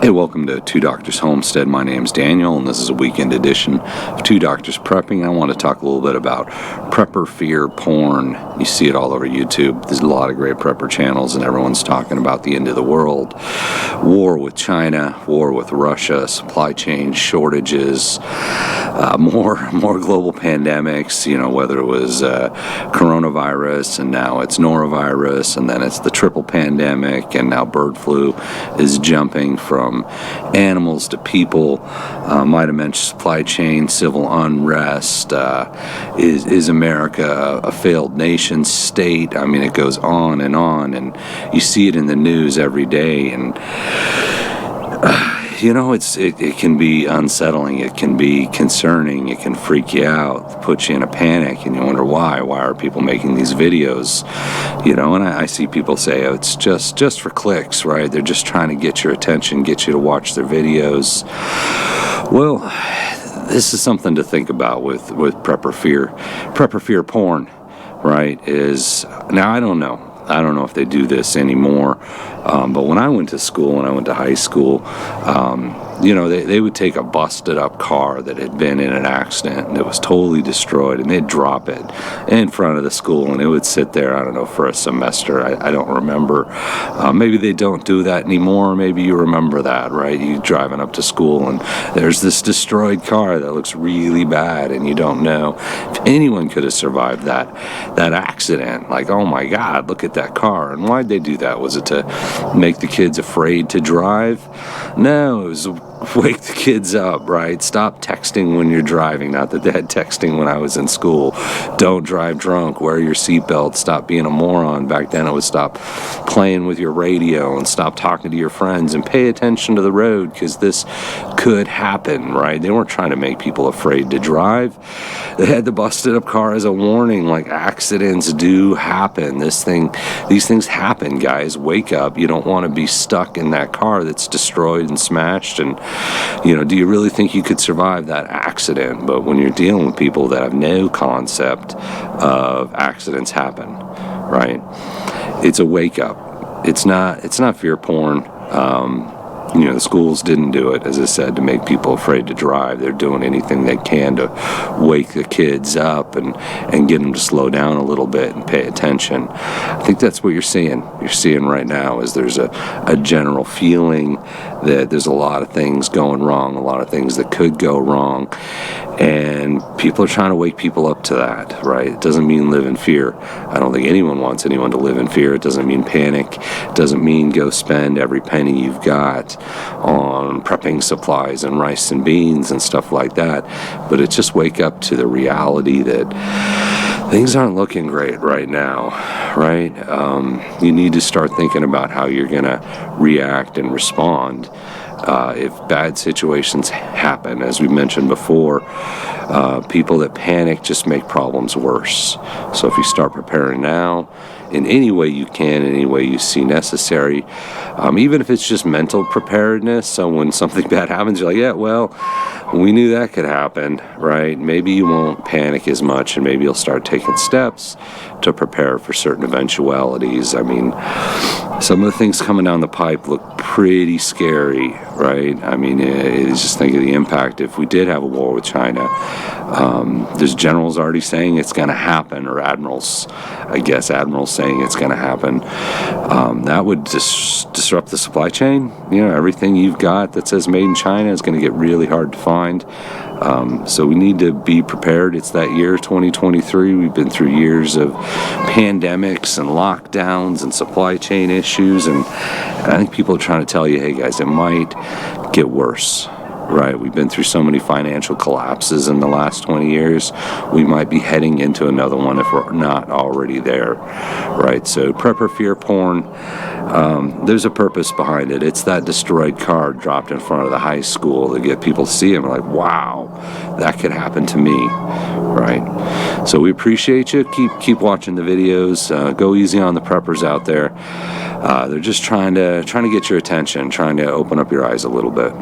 Hey, welcome to Two Doctors Homestead. My name's Daniel, and this is a weekend edition of Two Doctors Prepping. I want to talk a little bit about prepper fear porn. You see it all over YouTube. There's a lot of great prepper channels, and everyone's talking about the end of the world, war with China, war with Russia, supply chain shortages, more global pandemics. You know, whether it was coronavirus, and now it's norovirus, and then it's the triple pandemic, and now bird flu is jumping from animals to people. Might have mentioned supply chain, civil unrest. Is America a failed nation state? I mean, it goes on, and you see it in the news every day. And you know, it can be unsettling. It can be concerning. It can freak you out, put you in a panic, and you wonder why. Why are people making these videos? You know, and I see people say, oh, it's just for clicks, right? They're just trying to get your attention, get you to watch their videos. Well, this is something to think about with prepper fear. Prepper fear porn, right? Now I don't know if they do this anymore, but when I went to school, when I went to high school, you know, they would take a busted up car that had been in an accident and it was totally destroyed, and they'd drop it in front of the school, and it would sit there, I don't know, for a semester. I don't remember. Maybe they don't do that anymore. Maybe you remember that, right? You driving up to school and there's this destroyed car that looks really bad, and you don't know if anyone could have survived that accident. Like, oh my God, look at that car. And why'd they do that? Was it to make the kids afraid to drive? No, it was wake the kids up, right? Stop texting when you're driving. Not that they had texting when I was in school. Don't drive drunk. Wear your seatbelt. Stop being a moron. Back then it was stop playing with your radio and stop talking to your friends and pay attention to the road, because this could happen, right? They weren't trying to make people afraid to drive. They had the busted up car as a warning, like accidents do happen. These things happen, guys. Wake up. You don't want to be stuck in that car that's destroyed and smashed. And you know, do you really think you could survive that accident? But when you're dealing with people that have no concept of accidents happen, right? It's a wake up. It's not fear porn. You know, the schools didn't do it, as I said, to make people afraid to drive. They're doing anything they can to wake the kids up and get them to slow down a little bit and pay attention. I think that's what you're seeing. You're seeing right now is there's a general feeling that there's a lot of things going wrong, a lot of things that could go wrong, and people are trying to wake people up to that, right? It doesn't mean live in fear. I don't think anyone wants anyone to live in fear. It doesn't mean panic. It doesn't mean go spend every penny you've got on prepping supplies and rice and beans and stuff like that. But it's just wake up to the reality that things aren't looking great right now, right? You need to start thinking about how you're going to react and respond if bad situations happen. As we mentioned before, people that panic just make problems worse. So if you start preparing now, in any way you can, in any way you see necessary, even if it's just mental preparedness, so when something bad happens, you're like, yeah, well, we knew that could happen, right? Maybe you won't panic as much, and maybe you'll start taking steps to prepare for certain eventualities. I mean, some of the things coming down the pipe look pretty scary, right? I mean, just think of the impact if we did have a war with China. There's generals already saying it's going to happen, or admirals saying it's going to happen. That would disrupt the supply chain. You know, everything you've got that says made in China is going to get really hard to find. So we need to be prepared. It's that year, 2023. We've been through years of pandemics and lockdowns and supply chain issues, and I think people are trying to tell you, hey guys, it might get worse. Right, we've been through so many financial collapses in the last 20 years. We might be heading into another one if we're not already there, right? So prepper fear porn, there's a purpose behind it. It's that destroyed car dropped in front of the high school to get people to see them like, wow, that could happen to me, right? So we appreciate you. Keep watching the videos. Go easy on the preppers out there. They're just trying to get your attention, trying to open up your eyes a little bit.